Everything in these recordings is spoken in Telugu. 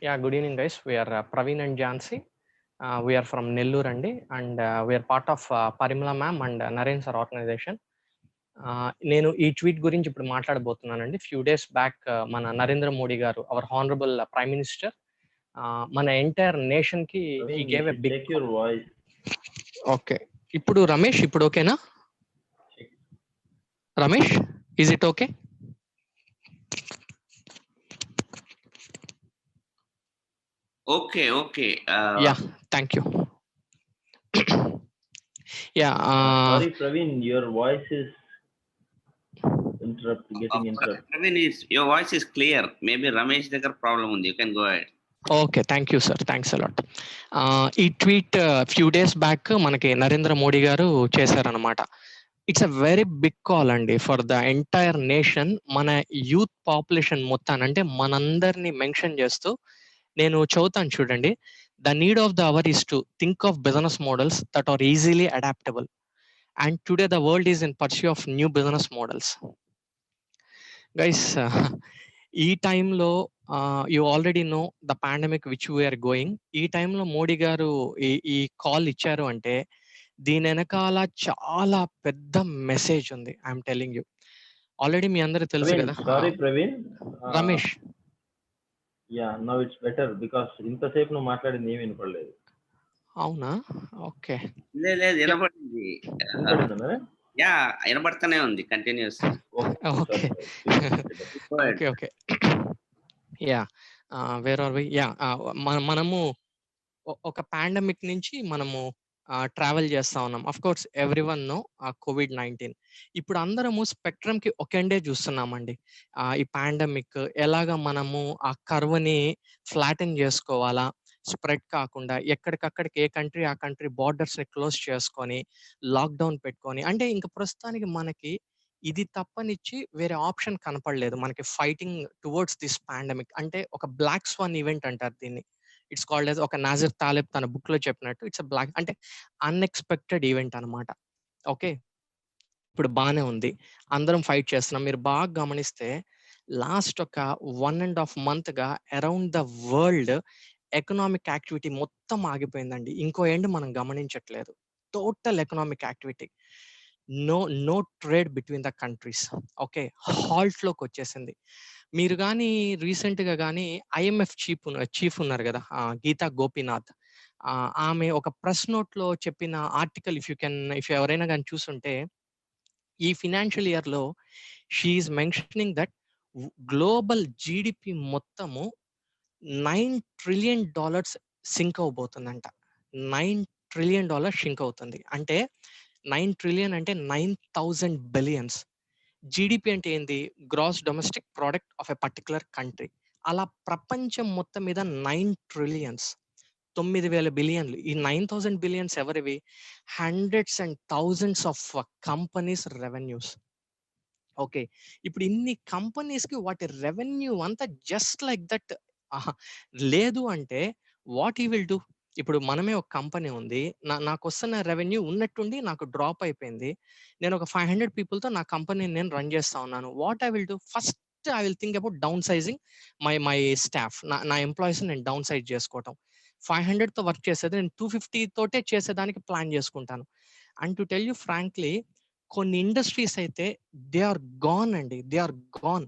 Yeah, good evening, guys. We are Praveen and Jansi. We are from Nellore andi, and we are part of Parimala ma'am and Naren sir organization. నేను ఈ ట్వీట్ గురించి ఇప్పుడు మాట్లాడబోతున్నానండి. ఫ్యూ డేస్ బ్యాక్ మన నరేంద్ర మోడీ గారు, అవర్ హానరబుల్ ప్రైమ్ మినిస్టర్, మన ఎంటైర్ నేషన్‌కి hi Praveen, you gave a should big check your voice. Okay. ఇప్పుడు రమేష్, ఇప్పుడు ఓకేనా? Ramesh, is it okay? Okay. Yeah, thank you. Yeah. Sorry, Praveen, your voice is getting interrupted. Praveen, your voice is clear. Maybe Ramesh దగ్గర problem ఉంది. You can go ahead. Okay, thank you sir, thanks a lot. ఈ ట్వీట్ ఫ్యూ డేస్ బ్యాక్ మనకి నరేంద్ర మోడీ గారు చేశారనమాట. It's a very big call అండి ఫర్ ద ఎంటైర్ నేషన్. మన యూత్ పాపులేషన్ మొత్తాన్ని, అంటే మనందరినీ మెన్షన్ చేస్తూ నేను చదువుతాను చూడండి. The need of the hour is to think of business models that are easily adaptable, and today the world is in pursue of new business models. Guys, ఈ టైంలో you already know the pandemic which we are going. ఈ టైంలో మోడీ గారు ఈ కాల్ ఇచ్చారు అంటే దీని వెనకాల చాలా పెద్ద మెసేజ్ ఉంది. I'm telling you. ఆల్రెడీ మీ అందరూ తెలుసు కదా. Sorry, Praveen. Ramesh. Yeah, now it's better because ఇంతసేపు నువ్వు మాట్లాడింది ఏమి వినపడలేదు. అవునా? ఓకే. లేదు వినపడింది. యా, వినపడతానే ఉంది continuous. Okay. Yeah, where are we? Yeah, మనము ఒక పాండమిక్ నుంచి మనము ట్రావెల్ చేస్తా ఉన్నాం. Of course everyone know COVID-19. ఇప్పుడు అందరము స్పెక్ట్రమ్ కి ఒక ఎండే చూస్తున్నామండి. ఈ పాండమిక్ ఎలాగా మనము ఆ కర్వ్ని ఫ్లాటెన్ చేసుకోవాలా, స్ప్రెడ్ కాకుండా ఎక్కడికక్కడికి ఏ కంట్రీ ఆ కంట్రీ బార్డర్స్ ని క్లోజ్ చేసుకొని లాక్డౌన్ పెట్టుకొని, అంటే ఇంకా ప్రస్తుతానికి మనకి ఇది తప్పనిచ్చి వేరే ఆప్షన్ కనపడలేదు మనకి ఫైటింగ్ టువర్డ్స్ దిస్ పాండమిక్. అంటే ఒక బ్లాక్ స్వాన్ ఈవెంట్ అంటారు దీన్ని. ఇట్స్ కాల్డ్ యాజ్, ఒక నాజర్ తాలెబ్ తన బుక్ లో చెప్పినట్టు, ఇట్స్ అ బ్లాక్, అంటే అన్ఎక్స్పెక్టెడ్ ఈవెంట్ అనమాట. ఓకే, ఇప్పుడు బాగానే ఉంది, అందరం ఫైట్ చేస్తున్నాం. మీరు బాగా గమనిస్తే లాస్ట్ ఒక 1.5 month గా around the world economic activity మొత్తం ఆగిపోయిందండి. ఇంకో ఎండ్ మనం గమనించట్లేదు. Total economic activity, no trade between the countries. Okay, halt లోకి వచ్చేసింది. మీరు కానీ రీసెంట్ గా కానీ IMF చీఫ్ ఉన్నారు కదా, గీతా గోపీనాథ్, ఆమె ఒక ప్రెస్ నోట్ లో చెప్పిన ఆర్టికల్, ఇఫ్ ఎవరైనా కానీ చూసుంటే, ఈ ఫినాన్షియల్ ఇయర్ లో she is mentioning that global GDP మొత్తము $9 trillion సింక్ అవబోతుందంట. $9 trillion సింక్ అవుతుంది. అంటే 9 trillion అంటే 9,000 billions. జీడిపి అంటే ఏంది? Gross domestic product of a particular country. అలా ప్రపంచం మొత్తం మీద 9 trillions, 9,000 బిలియన్లు. ఈ 9,000 billions ఎవరివి? Hundreds and thousands of companies revenues. Okay, ఇప్పుడు ఇన్ని కంపెనీస్ కి వాటి రెవెన్యూ అంతా జస్ట్ లైక్ దట్ లేదు అంటే వాట్ ఈ విల్ డూ? ఇప్పుడు మనమే ఒక కంపెనీ ఉంది, నాకు వస్తున్న రెవెన్యూ ఉన్నట్టుండి నాకు డ్రాప్ అయిపోయింది. నేను ఒక 500 పీపుల్తో నా కంపెనీని నేను రన్ చేస్తా ఉన్నాను. What I will do? First I will think about down sizing my staff. నా ఎంప్లాయీస్ నేను డౌన్ సైజ్ చేసుకోవటం. 500తో వర్క్ చేసేది నేను 250 తోటే చేసేదానికి ప్లాన్ చేసుకుంటాను. And to tell you frankly, కొన్ని ఇండస్ట్రీస్ అయితే దే ఆర్ గాన్ అండి, దే ఆర్ గాన్.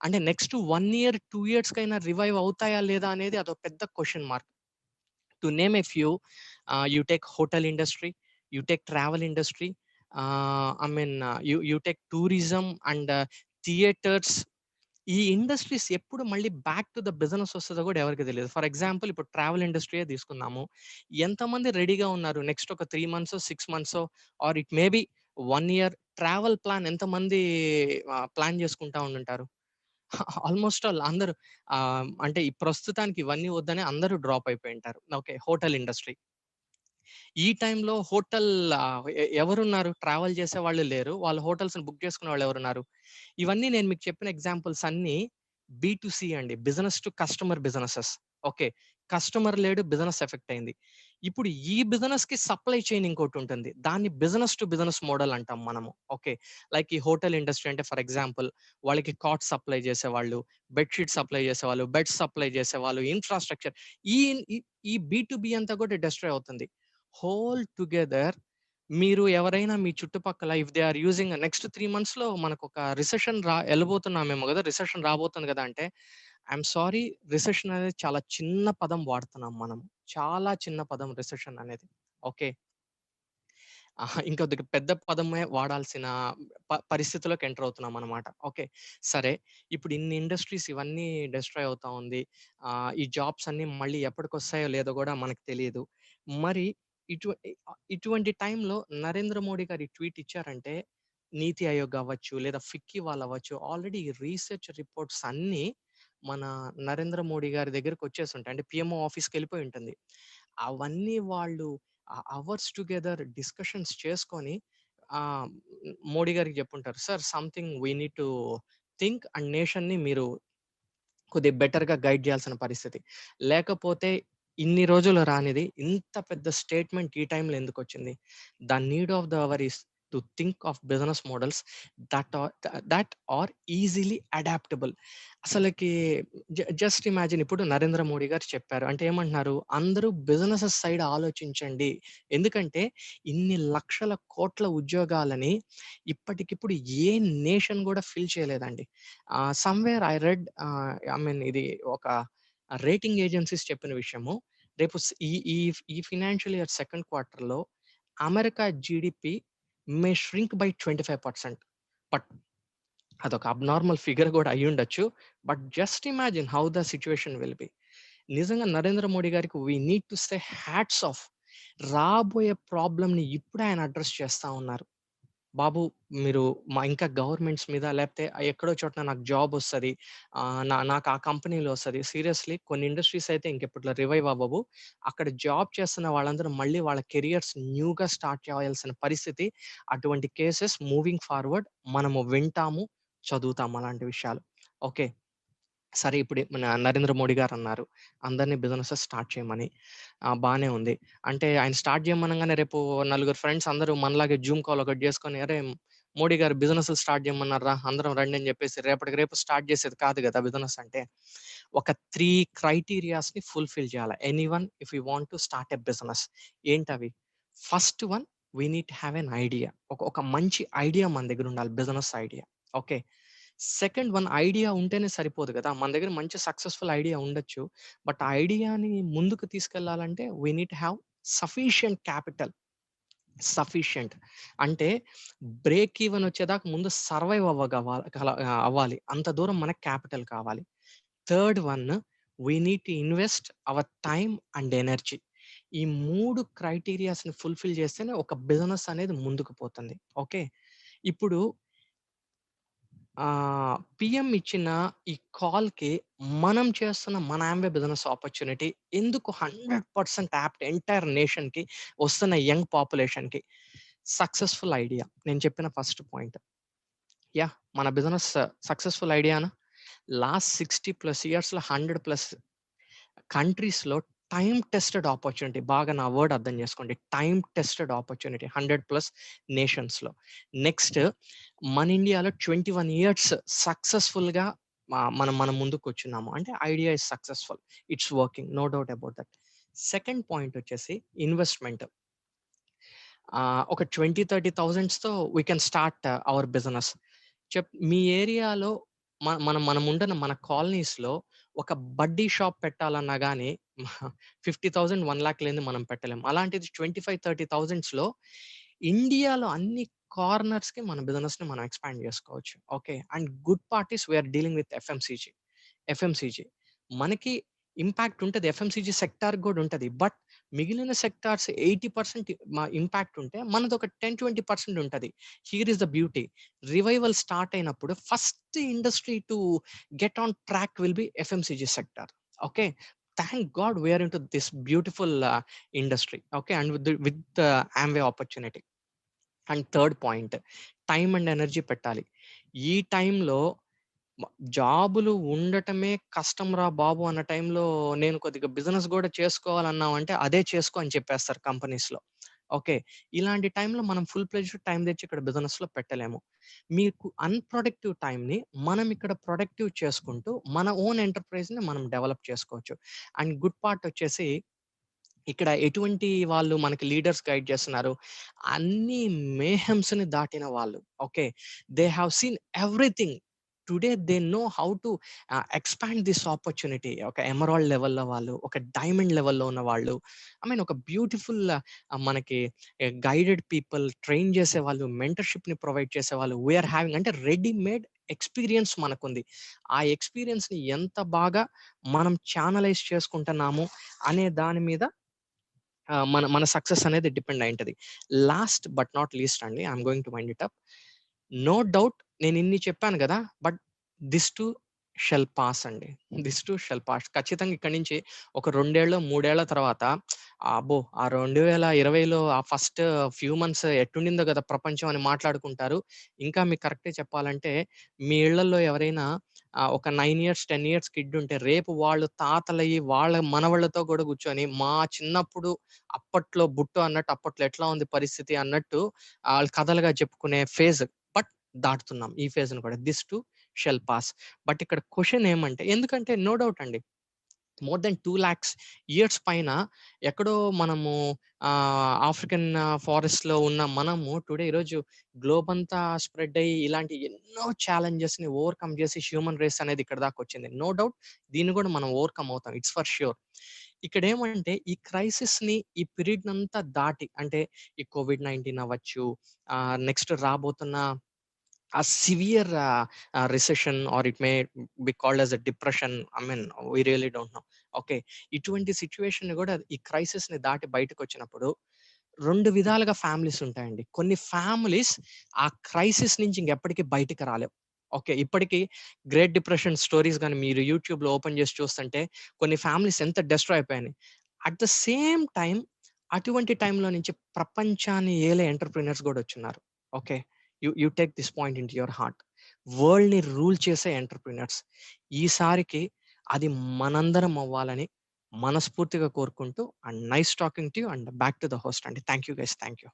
అంటే నెక్స్ట్ 1 year 2 years కైనా రివైవ్ అవుతాయా లేదా అనేది అదొక పెద్ద question mark. To name a few, you take hotel industry, you take travel industry, you take tourism and theatres. ఈ ఇండస్ట్రీస్ ఎప్పుడు మళ్ళీ బ్యాక్ టు ద బిజినెస్ వస్తుందో కూడా ఎవరికి తెలియదు. ఫర్ ఎగ్జాంపుల్, ఇప్పుడు ట్రావెల్ ఇండస్ట్రీయే తీసుకుందాము. ఎంతమంది రెడీగా ఉన్నారు నెక్స్ట్ ఒక 3 months 6 months or it may be 1 year travel plan ఎంతమంది ప్లాన్ చేసుకుంటా ఉండుంటారు? ఆల్మోస్ట్ ఆల్ అందరూ, అంటే ఈ ప్రస్తుతానికి ఇవన్నీ వద్దనే అందరూ డ్రాప్ అయిపోయి ఉంటారు. Okay, hotel industry. ఈ టైంలో హోటల్ ఎవరున్నారు? ట్రావెల్ చేసే వాళ్ళు లేరు, వాళ్ళు హోటల్స్ బుక్ చేసుకునే వాళ్ళు ఎవరున్నారు? ఇవన్నీ నేను మీకు చెప్పిన ఎగ్జాంపుల్స్ అన్ని B2C అండి, business to customer businesses. Okay. Customer లేడు, బిజినెస్ ఎఫెక్ట్ అయింది. ఇప్పుడు ఈ బిజినెస్‌కి సప్లై చైన్ ఇంకోటుంటుంది. దాన్ని బిజినెస్ టు బిజినెస్ మోడల్ అంటాం మనము. ఓకే. లైక్ ఈ హోటల్ ఇండస్ట్రీ అంటే ఫర్ ఎగ్జాంపుల్ వాళ్ళకి కాట్స్ సప్లై చేసేవాళ్ళు, బెడ్ షీట్ సప్లై చేసేవాళ్ళు, బెడ్స్ సప్లై చేసేవాళ్ళు, ఇన్‌ఫ్రాస్ట్రక్చర్ ఈ ఈ ఈ బి అంతా కూడా డిస్ట్రాయ్ అవుతుంది. హోల్ టుగెదర్ మీరు ఎవరైనా మీ చుట్టుపక్కల if they are using next 3 మంత్స్‌లో మనకొక రిసెషన్ ఎళ్ళబోతున్నామేమో గదా! రిసెషన్ రాబోతుంది గదా! అంటే ఐయామ్ సారీ, రిసెషన్ అనేది చాలా చిన్న పదం వాడుతున్నాం మనం. చాలా చిన్న పదం రిసెషన్ అనేది. ఓకే. ఇంకొద్దిగా పెద్ద పదమే వాడాల్సిన పరిస్థితిలోకి ఎంటర్ అవుతున్నామనమాట. ఓకే. సరే. ఇప్పుడు ఇన్ని ఇండస్ట్రీస్ ఇవన్నీ డిస్ట్రాయ్ అవుతా ఉంది. ఈ జాబ్స్ అన్నీ మళ్ళీ ఎప్పటికొస్తాయో లేదో గూడా మనకు తెలీదు. మరి ఇటువంటి టైంలో నరేంద్ర మోడీ గారు ఈ ట్వీట్ ఇచ్చారంటే, నీతి ఆయోగ్ అవ్వచ్చు, లేదా ఫిక్కీ వాళ్ళవ్వచ్చు, ఆల్రెడీ రీసెర్చ్ రిపోర్ట్స్ అన్నీ మన నరేంద్ర మోడీ గారి దగ్గరకొచ్చేసుంటాయి. అంటే పీఎంఓ ఆఫీస్‌కెళ్ళిపోయి ఉంటుంది. అవన్నీ వాళ్ళు అవర్స్ టుగెదర్ డిస్కషన్స్ చేసుకొని ఆహ్, మోడీ గారికి జెప్పుంటారు. Sir something we need to think and నేషన్‌ని మీరు కొద్దిగా బెటర్‌గా గైడ్ జేయాల్సిన పరిస్థితి. లేకపోతే ఇన్ని రోజులు రానిది ఇంత పెద్ద స్టేట్‌మెంట్ ఈ టైంలో ఎందుకొచ్చింది? The need of the hour is to think of business models that are easily adaptable. అసలకి జస్ట్ ఇమాజిన్ ఇప్పుడు నరేంద్ర మోడీ గారు చెప్పారు. అంటే ఏమంటున్నారు? అందరూ బిజినెసెస్ సైడ్ ఆలోచించండి. ఎందుకంటే ఇన్ని లక్షల కోట్ల ఉద్యోగాలని ఇప్పటికిప్పుడు ఏ నేషన్ గూడా ఫిల్ చేయలేదండి. Somewhere I read I mean ఇది ఒక రేటింగ్ ఏజెన్సీస్ చెప్పిన విషయము. రేపు స్ ఈ ఈ ఈ ఫైనాన్షియల్ ఇయర్ సెకండ్ క్వార్టర్‌లో America GDP may shrink by 25%. But అదొక అబ్నార్మల్ ఫిగర్ గూడా అయ్యుండొచ్చు. But just imagine how the situation will be. నిజంగా నరేంద్ర మోడీ గారికి we need to say hats off. రాబోయే ప్రాబ్లమ్‌ని ఇప్పుడే ఆయన అడ్రెస్ చేస్తా ఉన్నారు. బాబు మీరు ఇంకా గవర్నమెంట్స్ మీద లేకపోతే ఎక్కడో చోటన నాకు జాబొస్తది. నాకు ఆ కంపెనీలో వస్తది. సీరియస్‌లీ కొన్ని ఇండస్ట్రీస్ అయితే ఇంకెప్పట్లో రివైవ్ అవ్వవు. అక్కడ జాబ్ చేస్తున్న వాళ్ళందరూ మళ్ళీ వాళ్ళ కెరియర్స్ న్యూగా స్టార్ట్ చేయాల్సిన పరిస్థితి. అటువంటి కేసెస్ మూవింగ్ ఫార్వర్డ్ మనము వింటాము, చదువుతాము అలాంటి విషయాలు. ఓకే. సరే ఇప్పుడు మన నరేంద్ర మోడీ గారన్నారు. అందరిని బిజినెసెస్ స్టార్ట్ చేయమని. బానే ఉంది. అంటే ఆయన స్టార్ట్ చేయమనంగానే రేపు నలుగురు ఫ్రెండ్స్ అందరూ మనలాగే జూమ్ కాల్ ఒకటి చేసుకొని, "అరే! మోడీ గారు బిజినెస్‌లు స్టార్ట్ చేయమన్నారురా! అందరం రండి" అని చెప్పేసి రేపటికి రేపు స్టార్ట్ చేసేది కాదు గదా! బిజినెస్ అంటే. ఒక 3 క్రైటీరియాస్‌ని ఫుల్‌ఫిల్ చేయాల. Anyone if you want to start a business. ఏంటవి? First one we need to have an idea. ఒక ఒక మంచి ఐడియా మన దగ్గర ఉండాలి. Business idea. Okay. Second one idea ఉంటేనే సరిపోదు గదా! మన దగ్గర మంచి సక్సెస్‌ఫుల్ ఐడియా ఉండొచ్చు. బట్ ఆ ఐడియాని ముందుకు తీసుకెళ్ళాలంటే we need to have sufficient capital. Sufficient అంటే బ్రేక్ ఈవెన్ వచ్చేదాకా ముందు సర్వైవ్ అవ్వాలి. అంత దూరం మనకు క్యాపిటల్ కావాలి. Third one we need to invest our time and energy. ఈ 3 క్రైటీరియాస్‌ని ఫుల్‌ఫిల్ చేస్తేనే ఒక బిజినెస్ అనేది ముందుకు పోతుంది. ఓకే. ఇప్పుడు పీఎం ఇచ్చిన ఈ కాల్‌కి మనం చేస్తున్న మన యాంవే బిజినెస్ ఆపర్చునిటీ ఎందుకు 100% యాప్ట్ ఎంటైర్ నేషన్‌కి వస్తున్న యంగ్ పాపులేషన్‌కి. Successful idea. నేను చెప్పిన ఫస్ట్ పాయింట్. మన బిజినెస్ సక్సెస్‌ఫుల్ ఐడియానా? లాస్ట్ 60+ ఇయర్స్‌లో 100+ కంట్రీస్‌లో టైమ్ టెస్టెడ్ ఆపర్చునిటీ. బాగా నా వర్డ్ అర్థం చేసుకోండి. టైమ్ టెస్టెడ్ ఆపర్చునిటీ 100+ నేషన్స్‌లో. నెక్స్ట్ మన ఇండియాలో 21 ఇయర్స్ సక్సెస్‌ఫుల్‌గా మనం మనం ముందుకొచ్చున్నాము. అంటే idea is successful. It's working. No doubt about that. Second point వచ్చేసి ఇన్వెస్ట్‌మెంట్. ఒక 20, 30 థౌసండ్స్‌తో we can start our business. మీ ఏరియాలో మనం ఉంటున్న మన కాలనీస్‌లో ఒక బడ్డీ షాప్ పెట్టాలన్నా గాని 50,000, 1,00,000 లేనిది మనం పెట్టలేం. అలాంటిది 25, 30 థౌసండ్స్‌లో ఇండియాలో అన్ని కార్నర్స్‌కి మన బిజినెస్‌ని మనం ఎక్స్‌పాండ్ చేసుకోవచ్చు. Okay. And good part is we are dealing with FMCG. మనకి ఇంపాక్ట్ ఉంటది. ఎఫ్ఎంసీజీ సెక్టార్‌కి గూడా ఉంటది. బట్ మిగిలిన సెక్టార్స్ 80% ఇంపాక్ట్ ఉంటే మనదొక 10, 20% ఉంటది. Here is the beauty. Revival start అయినప్పుడు first industry to get on track will be FMCG sector. Okay. Thank God we are into this beautiful industry. Okay. And with Amway opportunity. And third point time and energy పెట్టాలి. ఈ టైంలో జాబులు ఉండటమే కష్టం రా బాబు అన్న టైంలో నేను కొద్దిగా బిజినెస్ గూడా చేసుకోవాలన్నావంటే అదే చేసుకో అని చెప్పేస్తారు కంపెనీస్‌లో. ఓకే. ఇలాంటి టైంలో మనం ఫుల్ ఫ్లెడ్జ్డ్ టైం తెచ్చి ఇక్కడ బిజినెస్‌లో పెట్టలేము. మీకు అన్‌ప్రొడక్టివ్ టైమ్‌ని మనం ఇక్కడ ప్రొడక్టివ్ చేసుకుంటూ మన ఓన్ ఎంటర్‌ప్రైజ్‌ని మనం డెవలప్ చేసుకోవచ్చు. అండ్ గుడ్ పార్ట్ వచ్చేసి ఇక్కడ ఎటువంటి వాళ్ళు మనకి లీడర్స్ గైడ్ చేస్తున్నారు. అన్ని మేహమ్స్‌ని దాటిన వాళ్ళు. Okay. They have seen everything. Today they know how to expand this opportunity. ఒక ఎమరాల్డ్ లెవెల్‌లో వాళ్ళు, ఒక డైమండ్ లెవెల్‌లో ఉన్న వాళ్ళు. ఐ మీన్ ఒక బ్యూటిఫుల్ మనకి గైడెడ్ పీపుల్, ట్రైన్ చేసేవాళ్ళు, మెంటర్‌షిప్‌ని ప్రొవైడ్ చేసేవాళ్ళు. వి ఆర్ హావింగ్ అంటే రెడీమేడ్ ఎక్స్‌పీరియన్స్ మనకుంది. ఆ ఎక్స్‌పీరియన్స్‌ని ఎంత బాగా మనం ఛానలైజ్ చేసుకుంటున్నాము అనే దాని మీద మన మన సక్సెస్ అనేది డిపెండ్ అయి ఉంటది. లాస్ట్ బట్ నాట్ లీస్ట్ అండి. I'm going to wind it up. No doubt నేను ఇన్ని చెప్పాను గదా! But this too shall pass అండి. This too shall pass. ఖచ్చితంగా ఇక్కడి నుంచి ఒక 2 ఏళ్ళో, 3 ఏళ్ల తర్వాత అబ్బో! ఆ 2020లో ఆ ఫస్ట్ ఫ్యూ మంత్స్ ఎట్టుండిందో గదా! ప్రపంచం అని మాట్లాడుకుంటారు. ఇంకా మీకు కరెక్ట్‌గా చెప్పాలంటే మీ ఇళ్లల్లో ఎవరైనా ఒక 9 ఇయర్స్, 10 ఇయర్స్ కిడ్ ఉంటే రేపు వాళ్ళు తాతలయ్యి వాళ్ళ మనవళ్ళతో గూడా కూర్చొని మా చిన్నప్పుడు అప్పట్లో బుట్టు అన్నట్టు అప్పట్లో ఎట్లా ఉంది పరిస్థితి అన్నట్టు ఆళ్ళు కథలుగా చెప్పుకునే ఫేజ్. బట్ దాటుతున్నాం ఈ ఫేజ్‌ని కూడా. This too shall pass. But ఇక్కడ క్వెషన్ ఏమంటే ఎందుకంటే నో డౌట్ అండి. మోర్ దెన్ 2,00,000 ఇయర్స్ పైన ఎక్కడో మనము ఆఫ్రికన్ ఫారెస్ట్‌లో ఉన్న మనము టుడే ఈరోజు గ్లోబ్ అంతా స్ప్రెడ్ అయ్యి ఇలాంటి ఎన్నో ఛాలెంజెస్‌ని ఓవర్‌కమ్ చేసి హ్యూమన్ రేస్ అనేది ఇక్కడి దాకొచ్చింది. నో డౌట్ దీన్ని కూడా మనం ఓవర్‌కమ్ అవుతాం. It's for sure. ఇక్కడేమంటే ఈ క్రైసిస్‌ని ఈ పీరియడ్‌నంతా దాటి అంటే ఈ కోవిడ్-19 అవ్వచ్చు, నెక్స్ట్ రాబోతున్న a severe recession or it may be called as a depression. I mean, we really don't know. Okay. ఇటువంటి సిట్యుయేషన్‌ని గూడా ఈ క్రైసిస్‌ని దాటి బయటకొచ్చినప్పుడు 2 విధాలుగా ఫ్యామిలీస్ ఉంటాయండి. కొన్ని ఫ్యామిలీస్ ఆ క్రైసిస్ నుంచి ఇంకెప్పటికి బయటికి రాలేవు. ఓకే. ఇప్పటికి గ్రేట్ డిప్రెషన్ స్టోరీస్ గాని మీరు యూట్యూబ్‌లో ఓపెన్ చేసి చూస్తుంటే కొన్ని ఫ్యామిలీస్ ఎంత డెస్ట్రాయ్ అయిపోయాయని. అట్ ద సేమ్ టైమ్ అటువంటి టైంలో నుంచి ప్రపంచాన్ని ఏలే ఎంటర్‌ప్రెన్యూర్స్ గూడా వచ్చున్నారు. Okay. You take this point into your heart. వరల్డ్‌ని రూల్ చేసే ఎంటర్‌ప్రెన్యూర్స్. ఈసారికి అది మనందరం అవ్వాలని మనస్ఫూర్తిగా కోరుకుంటూ and nice talking to you and back to the host అండి. Thank you guys. Thank you.